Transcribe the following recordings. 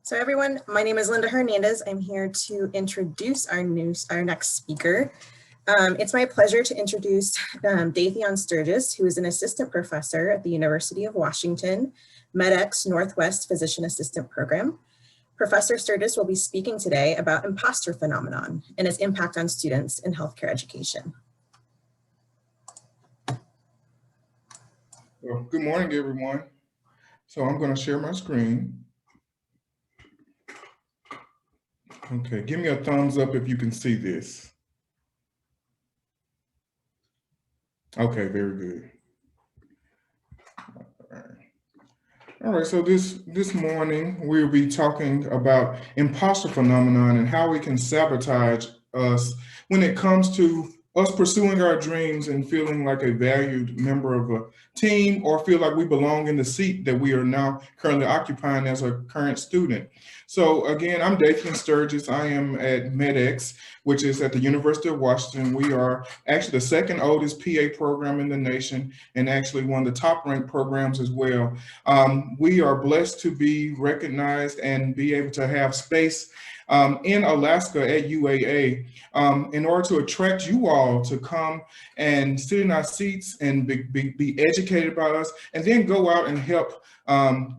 So everyone, my name is Linda Hernandez. I'm here to introduce our next speaker. It's my pleasure to introduce Davion Sturgis, who is an assistant professor at the University of Washington, MEDEX Northwest Physician Assistant Program. Professor Sturgis will be speaking today about imposter phenomenon and its impact on students in healthcare education. Well, good morning, everyone. So I'm going to share my screen. Okay, give me a thumbs up if you can see this. Okay, very good. All right, so this morning we'll be talking about imposter phenomenon and how we can sabotage us when it comes to us pursuing our dreams and feeling like a valued member of a team, or feel like we belong in the seat that we are now currently occupying as a current student. So again, I'm Davion Sturgis. I am at MEDEX, which is at the University of Washington. We are actually the second oldest PA program in the nation, and actually one of the top ranked programs as well. We are blessed to be recognized and be able to have space in Alaska at UAA in order to attract you all to come and sit in our seats and be educated by us, and then go out and help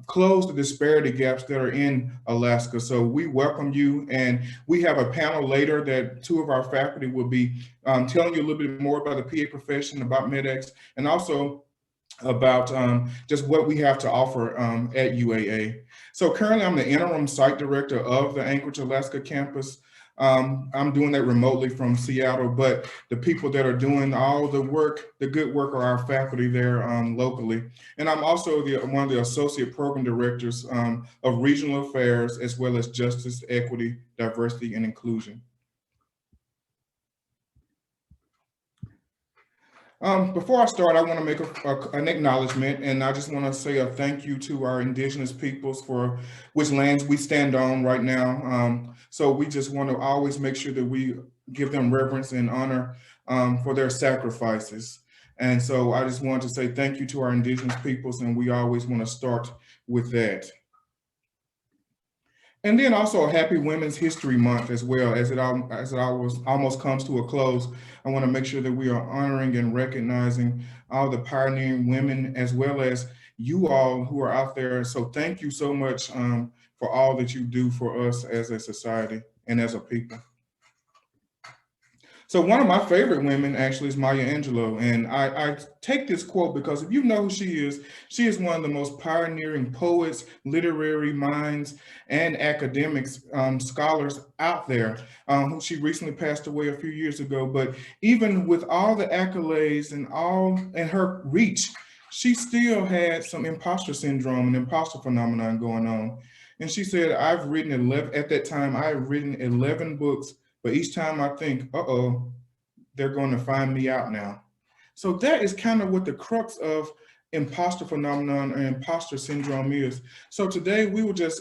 close the disparity gaps that are in Alaska. So we welcome you, and we have a panel later that two of our faculty will be telling you a little bit more about the PA profession, about MEDEX, and also about just what we have to offer at UAA. So currently I'm the interim site director of the Anchorage, Alaska campus. I'm doing that remotely from Seattle, but the people that are doing all the work, the good work, are our faculty there locally. And I'm also one of the associate program directors of regional affairs, as well as justice, equity, diversity, and inclusion. Before I start, I want to make an acknowledgement, and I just want to say a thank you to our Indigenous peoples for which lands we stand on right now. So we just want to always make sure that we give them reverence and honor for their sacrifices. And so I just want to say thank you to our Indigenous peoples, and we always want to start with that. And then also a happy Women's History Month as well. As it almost comes to a close, I want to make sure that we are honoring and recognizing all the pioneering women, as well as you all who are out there. So thank you so much for all that you do for us as a society and as a people. So one of my favorite women actually is Maya Angelou. And I take this quote because if you know who she is one of the most pioneering poets, literary minds, and academics, scholars out there. Who she recently passed away a few years ago. But even with all the accolades and her reach, she still had some imposter syndrome and imposter phenomenon going on. And she said, at that time, I had written 11 books, but each time I think, uh-oh, they're going to find me out now. So that is kind of what the crux of imposter phenomenon and imposter syndrome is. So today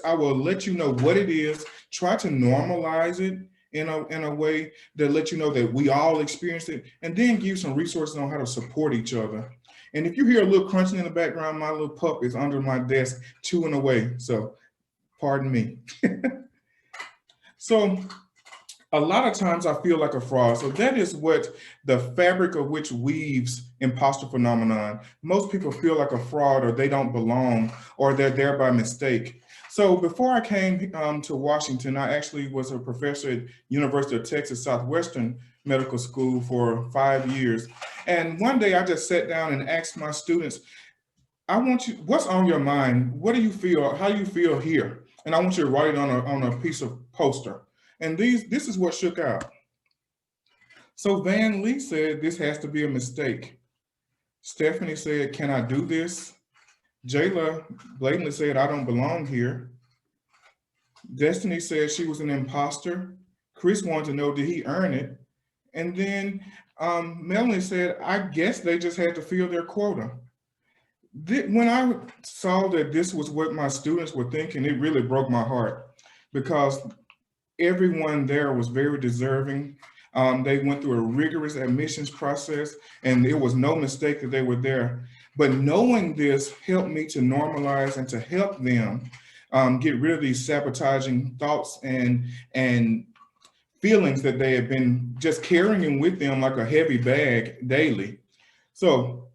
I will let you know what it is, try to normalize it in a way that let you know that we all experience it, and then give some resources on how to support each other. And if you hear a little crunching in the background, my little pup is under my desk chewing away. So pardon me. So a lot of times I feel like a fraud. So that is what the fabric of which weaves imposter phenomenon. Most people feel like a fraud, or they don't belong, or they're there by mistake. So before I came to Washington, I actually was a professor at University of Texas Southwestern Medical School for 5 years. And one day I just sat down and asked my students, what's on your mind? What do you feel? How do you feel here? And I want you to write it on a piece of poster. And this is what shook out. So Van Lee said, this has to be a mistake. Stephanie said, can I do this? Jayla blatantly said, I don't belong here. Destiny said she was an imposter. Chris wanted to know, did he earn it? And then Melanie said, I guess they just had to fill their quota. When I saw that this was what my students were thinking, it really broke my heart, because everyone there was very deserving. They went through a rigorous admissions process, and it was no mistake that they were there. But knowing this helped me to normalize and to help them get rid of these sabotaging thoughts and feelings that they have been just carrying with them like a heavy bag daily. So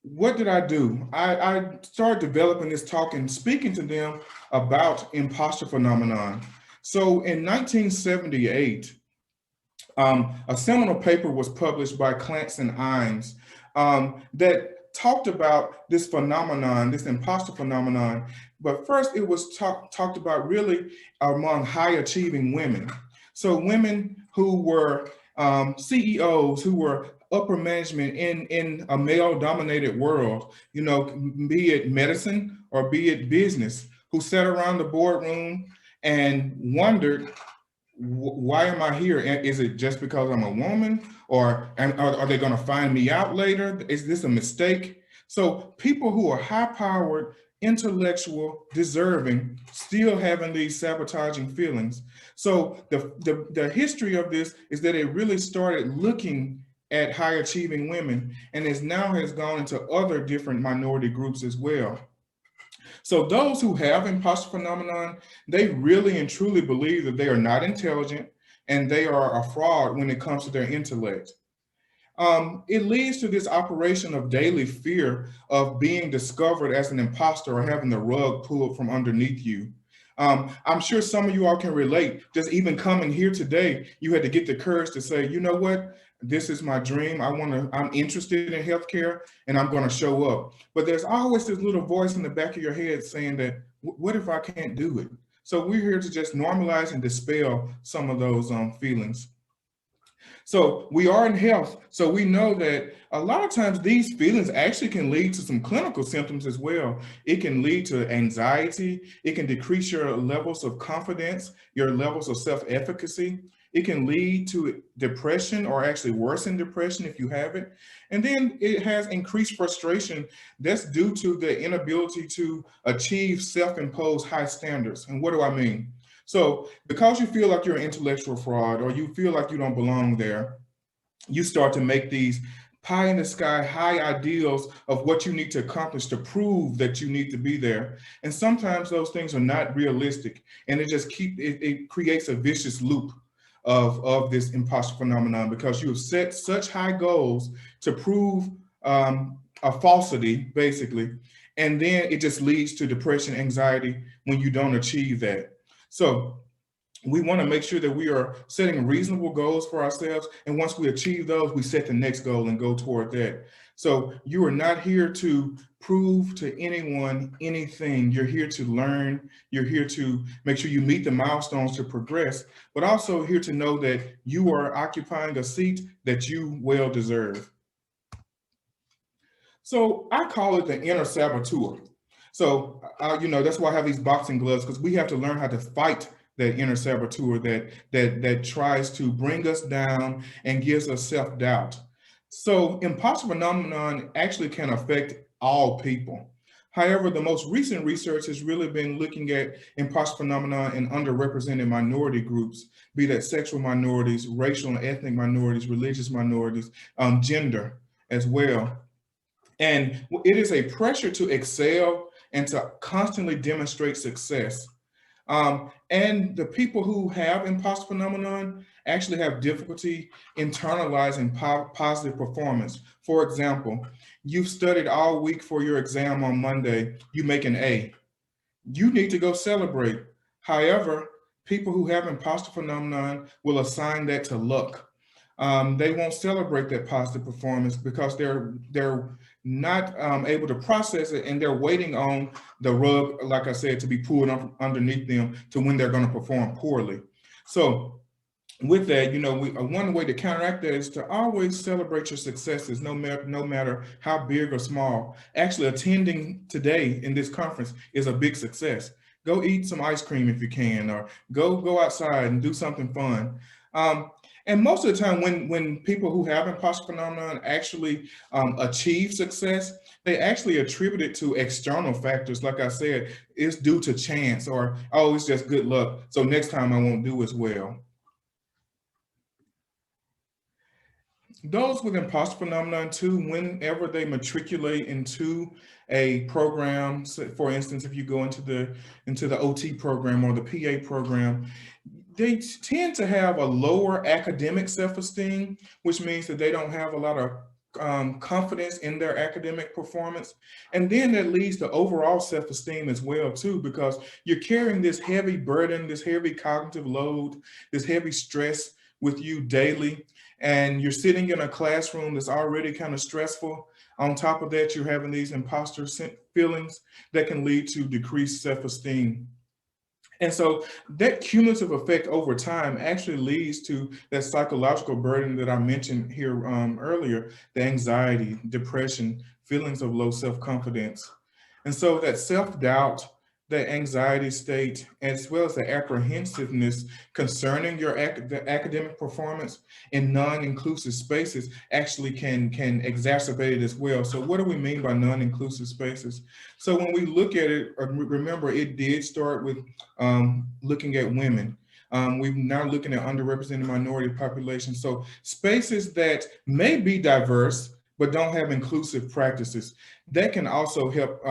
what did I do? I started developing this talk and speaking to them about imposter phenomenon. So in 1978, a seminal paper was published by Clance and Imes that talked about this phenomenon, this imposter phenomenon. But first, it was talked about really among high achieving women. So women who were CEOs, who were upper management in a male dominated world, you know, be it medicine or be it business, who sat around the boardroom and wondered, why am I here? Is it just because I'm a woman, or are they going to find me out later? Is this a mistake? So people who are high powered, intellectual, deserving, still having these sabotaging feelings. So the history of this is that it really started looking at high achieving women, and is now has gone into other different minority groups as well. So those who have imposter phenomenon, they really and truly believe that they are not intelligent and they are a fraud when it comes to their intellect. It leads to this operation of daily fear of being discovered as an imposter or having the rug pulled from underneath you. I'm sure some of you all can relate. Just even coming here today, you had to get the courage to say, you know what? This is my dream. I'm interested in healthcare and I'm going to show up. But there's always this little voice in the back of your head saying that, what if I can't do it? So we're here to just normalize and dispel some of those feelings. So we are in health. So we know that a lot of times these feelings actually can lead to some clinical symptoms as well. It can lead to anxiety. It can decrease your levels of confidence, your levels of self-efficacy. It can lead to depression or actually worsen depression if you have it. And then it has increased frustration that's due to the inability to achieve self-imposed high standards. And what do I mean? So because you feel like you're an intellectual fraud or you feel like you don't belong there, you start to make these pie in the sky high ideals of what you need to accomplish to prove that you need to be there. And sometimes those things are not realistic, and it creates a vicious loop of this imposter phenomenon, because you have set such high goals to prove a falsity, basically, and then it just leads to depression, anxiety when you don't achieve that. So we want to make sure that we are setting reasonable goals for ourselves. And once we achieve those, we set the next goal and go toward that. So you are not here to prove to anyone anything. You're here to learn. You're here to make sure you meet the milestones to progress, but also here to know that you are occupying a seat that you well deserve. So I call it the inner saboteur. So, that's why I have these boxing gloves, because we have to learn how to fight that inner saboteur that tries to bring us down and gives us self-doubt. So imposter phenomenon actually can affect all people. However, the most recent research has really been looking at imposter phenomenon in underrepresented minority groups, be that sexual minorities, racial and ethnic minorities, religious minorities, gender as well. And it is a pressure to excel and to constantly demonstrate success. And the people who have imposter phenomenon actually have difficulty internalizing positive performance. For example, you've studied all week for your exam on Monday, you make an A. You need to go celebrate. However, people who have imposter phenomenon will assign that to luck. They won't celebrate that positive performance because they're not able to process it, and they're waiting on the rug, like I said, to be pulled underneath them to when they're going to perform poorly. So with that, one way to counteract that is to always celebrate your successes, no matter how big or small. Actually, attending today in this conference is a big success. Go eat some ice cream if you can, or go outside and do something fun. And most of the time, when people who have imposter phenomenon actually achieve success, they actually attribute it to external factors. Like I said, it's due to chance, or, oh, it's just good luck, so next time I won't do as well. Those with imposter phenomenon too, whenever they matriculate into a program, for instance, if you go into the OT program or the PA program, they tend to have a lower academic self-esteem, which means that they don't have a lot of confidence in their academic performance. And then that leads to overall self-esteem as well too, because you're carrying this heavy burden, this heavy cognitive load, this heavy stress with you daily. And you're sitting in a classroom that's already kind of stressful. On top of that, you're having these imposter feelings that can lead to decreased self-esteem. And so that cumulative effect over time actually leads to that psychological burden that I mentioned here earlier, the anxiety, depression, feelings of low self-confidence. And so that self-doubt, that anxiety state, as well as the apprehensiveness concerning the academic performance in non-inclusive spaces actually can exacerbate it as well. So what do we mean by non-inclusive spaces? So when we look at it, remember it did start with looking at women. We're now looking at underrepresented minority populations. So spaces that may be diverse, but don't have inclusive practices, that can also help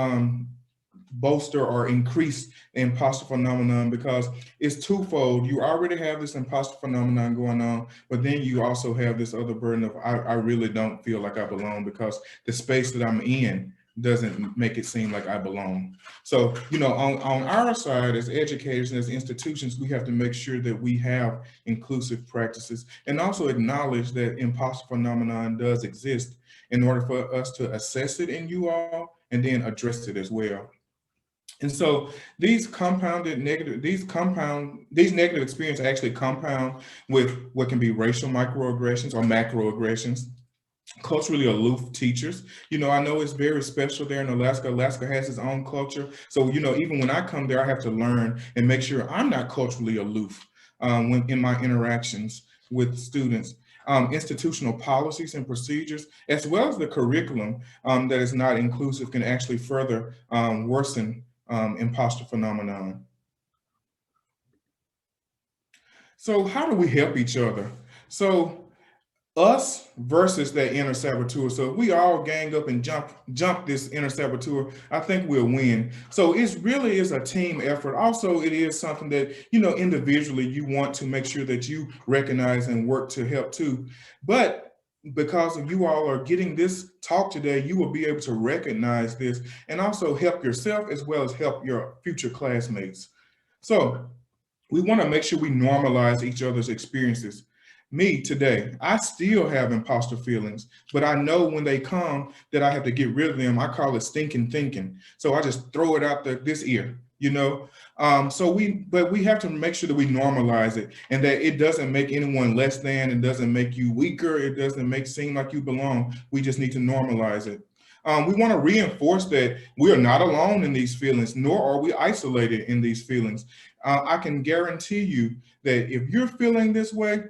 bolster or increase the imposter phenomenon, because it's twofold. You already have this imposter phenomenon going on, but then you also have this other burden of I really don't feel like I belong because the space that I'm in doesn't make it seem like I belong. So, on our side as educators and as institutions, we have to make sure that we have inclusive practices and also acknowledge that imposter phenomenon does exist in order for us to assess it in you all and then address it as well. And so these negative experiences actually compound with what can be racial microaggressions or macroaggressions, culturally aloof teachers. I know it's very special there in Alaska. Alaska has its own culture. So, even when I come there, I have to learn and make sure I'm not culturally aloof when in my interactions with students. Institutional policies and procedures, as well as the curriculum that is not inclusive, can actually further worsen imposter phenomenon. So how do we help each other? So us versus that inner saboteur. So if we all gang up and jump this inner saboteur, I think we'll win. So it really is a team effort. Also, it is something that, individually you want to make sure that you recognize and work to help too. But because of you all are getting this talk today, you will be able to recognize this and also help yourself as well as help your future classmates. So we want to make sure we normalize each other's experiences. Me today, I still have imposter feelings, but I know when they come that I have to get rid of them. I call it stinking thinking. So I just throw it out this ear, but we have to make sure that we normalize it and that it doesn't make anyone less than, it doesn't make you weaker, it doesn't seem like you belong. We just need to normalize it. We want to reinforce that we are not alone in these feelings, nor are we isolated in these feelings. I can guarantee you that if you're feeling this way,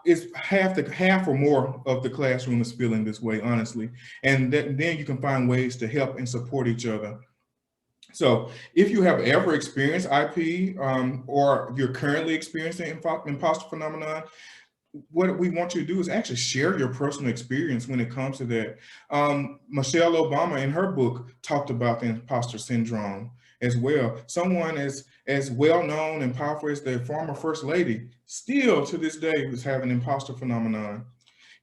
it's half or more of the classroom is feeling this way, honestly. And then you can find ways to help and support each other. So if you have ever experienced IP or you're currently experiencing imposter phenomenon, what we want you to do is actually share your personal experience when it comes to that. Michelle Obama in her book talked about the imposter syndrome as well. Someone as well known and powerful as the former first lady still to this day is having imposter phenomenon.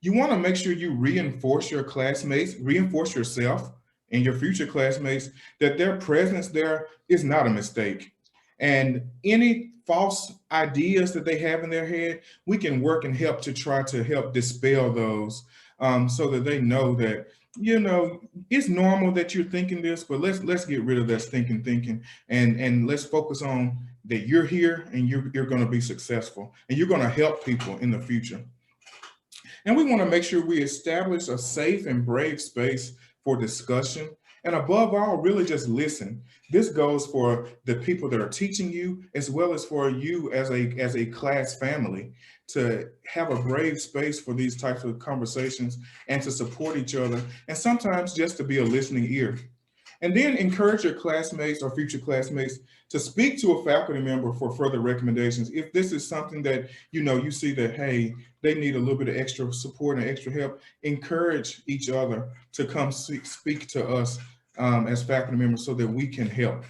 You want to make sure you reinforce your classmates, reinforce yourself and your future classmates that their presence there is not a mistake. And any false ideas that they have in their head, we can work and help to try to help dispel those so that they know that, it's normal that you're thinking this, but let's get rid of that stinking thinking and let's focus on that you're here and you're going to be successful and you're going to help people in the future. And we want to make sure we establish a safe and brave space for discussion. And above all, really just listen. This goes for the people that are teaching you, as well as for you as a class family, to have a brave space for these types of conversations and to support each other. And sometimes just to be a listening ear. And then encourage your classmates or future classmates to speak to a faculty member for further recommendations. If this is something that, you see that, hey, they need a little bit of extra support and extra help, encourage each other to come speak to us as faculty members so that we can help.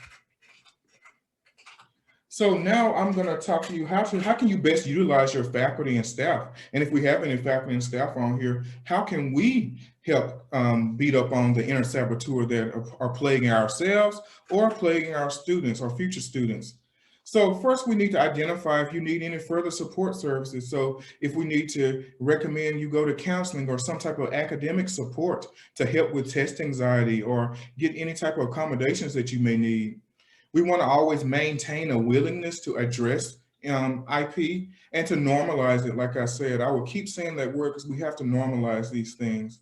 So now I'm going to talk to you, how can you best utilize your faculty and staff? And if we have any faculty and staff on here, how can we help beat up on the inner saboteur that are plaguing ourselves or plaguing our students or future students? So first, we need to identify if you need any further support services. So if we need to recommend you go to counseling or some type of academic support to help with test anxiety or get any type of accommodations that you may need. We want to always maintain a willingness to address IP and to normalize it. Like I said, I will keep saying that word because we have to normalize these things.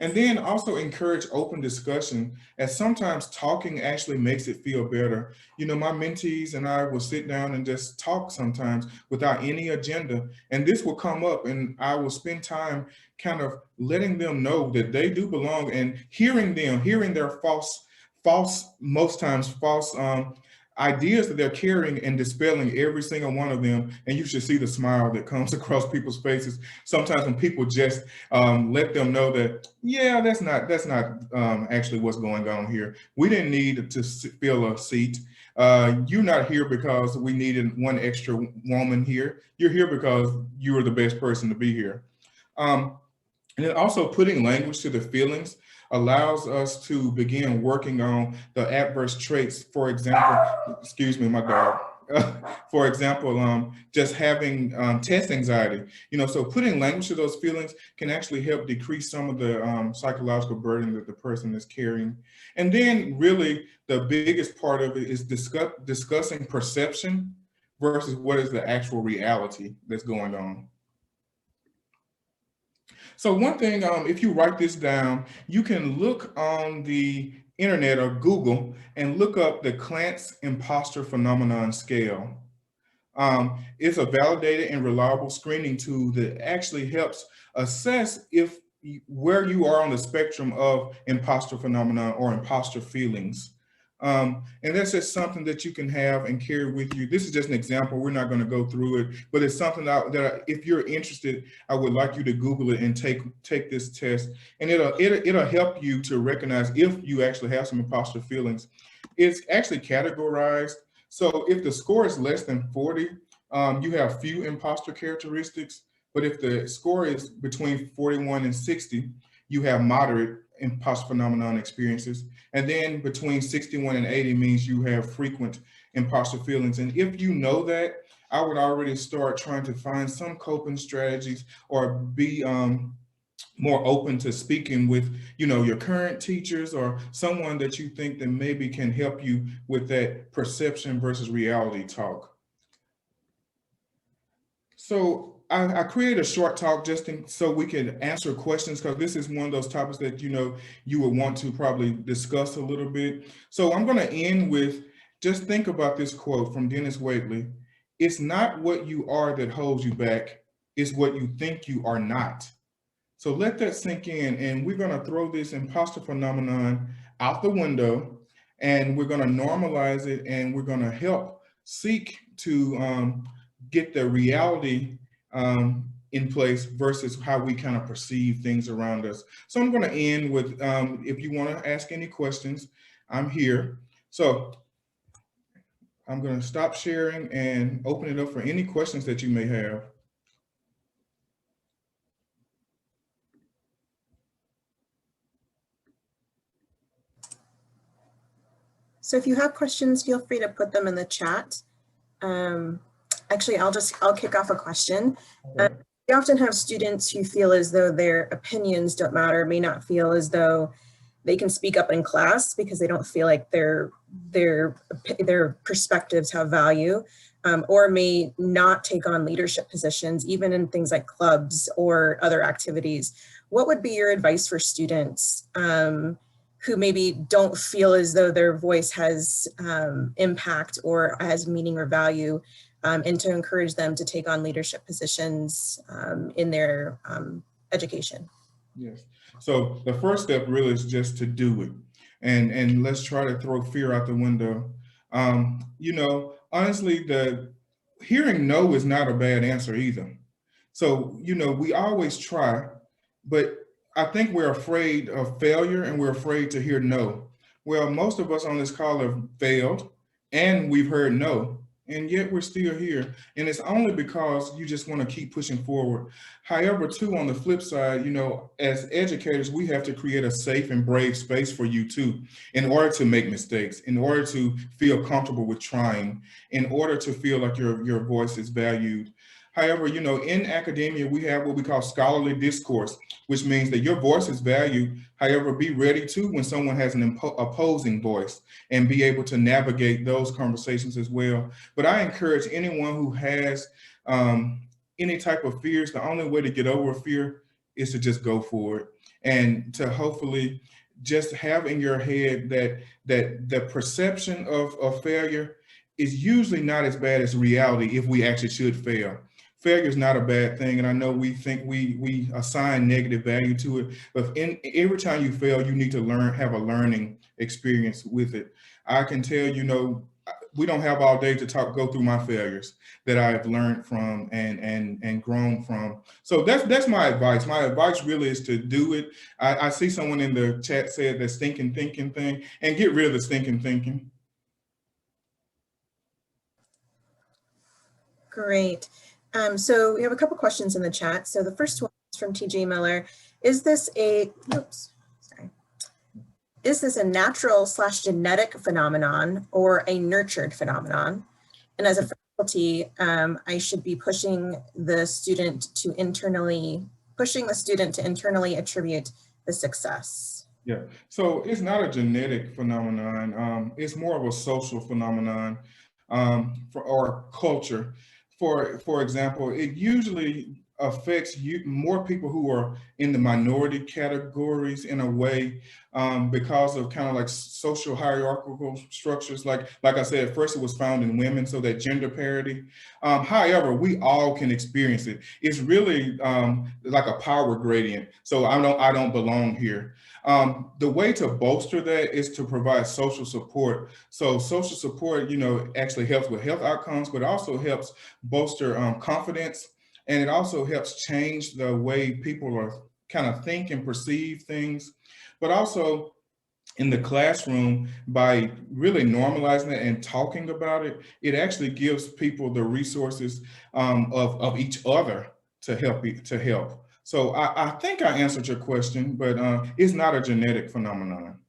And then also encourage open discussion, as sometimes talking actually makes it feel better. My mentees and I will sit down and just talk sometimes without any agenda. And this will come up and I will spend time kind of letting them know that they do belong and hearing their most times false ideas that they're carrying and dispelling every single one of them. And you should see the smile that comes across people's faces sometimes when people just let them know that, yeah, that's not actually what's going on here. We didn't need to fill a seat. You're not here because we needed one extra woman here. You're here because you were the best person to be here. And then also putting language to the feelings allows us to begin working on the adverse traits. For example, excuse me, my dog. For example, just having test anxiety. So putting language to those feelings can actually help decrease some of the psychological burden that the person is carrying. And then really the biggest part of it is discussing perception versus what is the actual reality that's going on. So one thing, if you write this down, you can look on the internet or Google and look up the Clance imposter phenomenon scale. It's a validated and reliable screening tool that actually helps assess where you are on the spectrum of imposter phenomenon or imposter feelings. And that's just something that you can have and carry with you. This is just an example. We're not going to go through it, but it's something that if you're interested, I would like you to Google it and take this test, and it'll help you to recognize if you actually have some imposter feelings. It's actually categorized. So if the score is less than 40, you have few imposter characteristics. But if the score is between 41 and 60, you have moderate imposter phenomenon experiences. And then between 61 and 80 means you have frequent imposter feelings. And if you know that, I would already start trying to find some coping strategies or be more open to speaking with, your current teachers or someone that you think that maybe can help you with that perception versus reality talk. So I created a short talk just so we can answer questions, because this is one of those topics that, you would want to probably discuss a little bit. So I'm going to end with, just think about this quote from Dennis Waitley. It's not what you are that holds you back. It's what you think you are not. So let that sink in, and we're going to throw this imposter phenomenon out the window, and we're going to normalize it, and we're going to help seek to get the reality in place versus how we kind of perceive things around us. So I'm going to end with, if you want to ask any questions, I'm here. So I'm going to stop sharing and open it up for any questions that you may have. So if you have questions, feel free to put them in the chat. Actually, I'll kick off a question. We often have students who feel as though their opinions don't matter, may not feel as though they can speak up in class because they don't feel like their perspectives have value, or may not take on leadership positions, even in things like clubs or other activities. What would be your advice for students who maybe don't feel as though their voice has impact or has meaning or value, and to encourage them to take on leadership positions in their education? Yes. So the first step really is just to do it. and let's try to throw fear out the window. You know, honestly, the hearing no is not a bad answer either. So, you know, we always try, but I think we're afraid of failure and we're afraid to hear no. Well, most of us on this call have failed and we've heard no, and yet we're still here. And it's only because you just want to keep pushing forward. However, too, on the flip side, you know, as educators, we have to create a safe and brave space for you too, in order to make mistakes, in order to feel comfortable with trying, in order to feel like your voice is valued. However, you know, in academia, we have what we call scholarly discourse, which means that your voice is valued. However, be ready to when someone has an opposing voice and be able to navigate those conversations as well. But I encourage anyone who has any type of fears, the only way to get over fear is to just go for it and to hopefully just have in your head that the perception of failure is usually not as bad as reality if we actually should fail. Failure is not a bad thing, and I know we think we assign negative value to it, but every time you fail, you need to have a learning experience with it. I can tell you know we don't have all day to go through my failures that I've learned from and grown from. So that's my advice. My advice really is to do it. I see someone in the chat said the stinking thinking thing, and get rid of the stinking thinking. Great. So we have a couple questions in the chat. So the first one is from TJ Miller. Is this a natural/genetic phenomenon or a nurtured phenomenon? And as a faculty, I should be pushing the student to internally attribute the success. Yeah, so it's not a genetic phenomenon. It's more of a social phenomenon or culture. For example, it usually affects more people who are in the minority categories in a way because of kind of like social hierarchical structures. Like I said, at first it was found in women, so that gender parity. However, we all can experience it. It's really like a power gradient. So I don't belong here. The way to bolster that is to provide social support. So social support, you know, actually helps with health outcomes, but also helps bolster confidence. And it also helps change the way people are kind of think and perceive things. But also in the classroom, by really normalizing it and talking about it, it actually gives people the resources of each other to help. So I think I answered your question, but it's not a genetic phenomenon.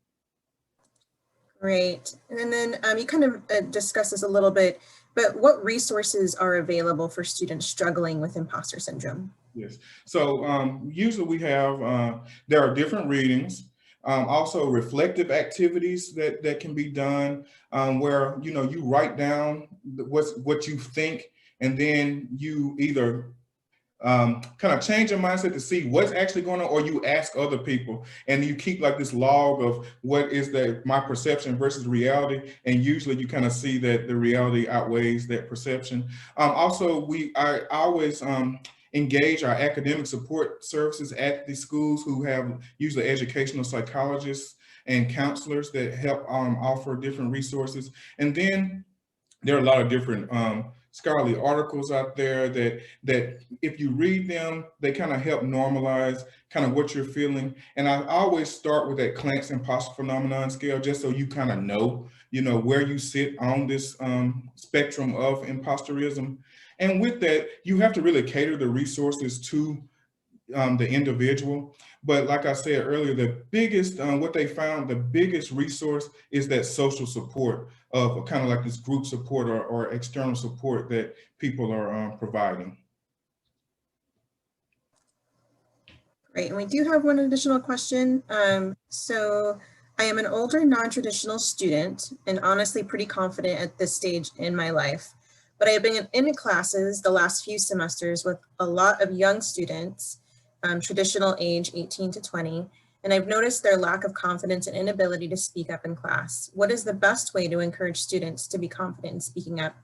Great. And then you kind of discussed this a little bit, but what resources are available for students struggling with imposter syndrome? Yes. So usually we have, there are different readings, also reflective activities that can be done where, you know, you write down what you think, and then you either kind of change your mindset to see what's actually going on, or you ask other people and you keep like this log of what is my perception versus reality, and usually you kind of see that the reality outweighs that perception. Also, I always engage our academic support services at the schools, who have usually educational psychologists and counselors that help offer different resources. And then there are a lot of different scholarly articles out there that if you read them, they kind of help normalize kind of what you're feeling. And I always start with that Clance imposter phenomenon scale, just so you kind of know, where you sit on this spectrum of imposterism. And with that, you have to really cater the resources to the individual. But like I said earlier, the biggest, what they found, the biggest resource is that social support of kind of like this group support or external support that people are providing. Great, and we do have one additional question. So I am an older non-traditional student and honestly pretty confident at this stage in my life, but I have been in classes the last few semesters with a lot of young students, traditional age 18 to 20, and I've noticed their lack of confidence and inability to speak up in class. What is the best way to encourage students to be confident in speaking up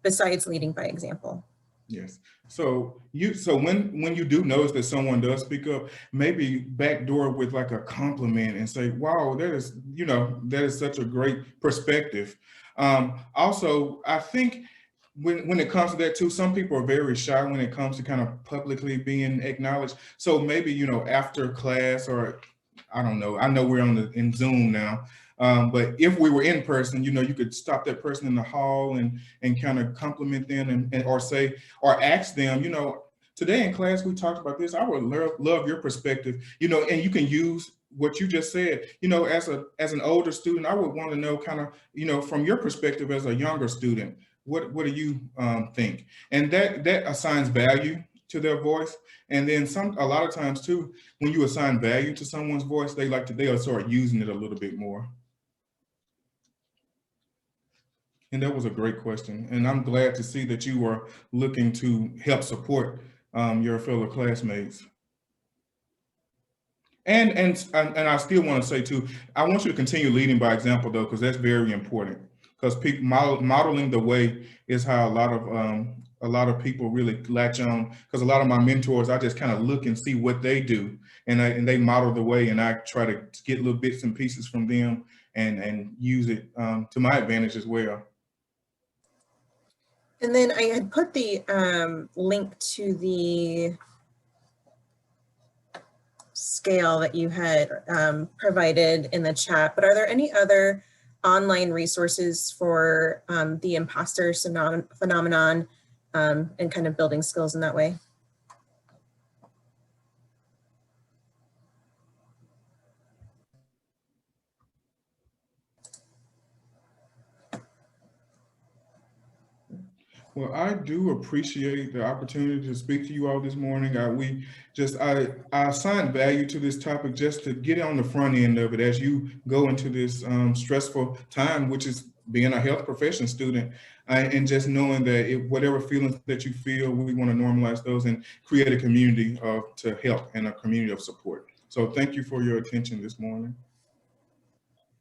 besides leading by example? Yes. So when you do notice that someone does speak up, maybe backdoor with like a compliment and say, "Wow, that is that is such a great perspective." Also, I think when it comes to that too, some people are very shy when it comes to kind of publicly being acknowledged. So maybe after class, or I don't know. I know we're in Zoom now, but if we were in person, you could stop that person in the hall and kind of compliment them and or say or ask them. Today in class we talked about this. I would love your perspective. And you can use what you just said. As an older student, I would want to know kind of from your perspective as a younger student. What do you think? And that assigns value to their voice. And then a lot of times too, when you assign value to someone's voice, they'll start using it a little bit more. And that was a great question. And I'm glad to see that you are looking to help support your fellow classmates. And I still want to say too, I want you to continue leading by example though, because that's very important. Because people modeling the way is how a lot of people really latch on. Because a lot of my mentors, I just kind of look and see what they do, and they model the way, and I try to get little bits and pieces from them and use it to my advantage as well. And then I had put the link to the scale that you had provided in the chat, but are there any other online resources for the imposter phenomenon and kind of building skills in that way? Well, I do appreciate the opportunity to speak to you all this morning. I assign value to this topic just to get on the front end of it as you go into this stressful time, which is being a health profession student, and just knowing that whatever feelings that you feel, we want to normalize those and create a community to help and a community of support. So thank you for your attention this morning.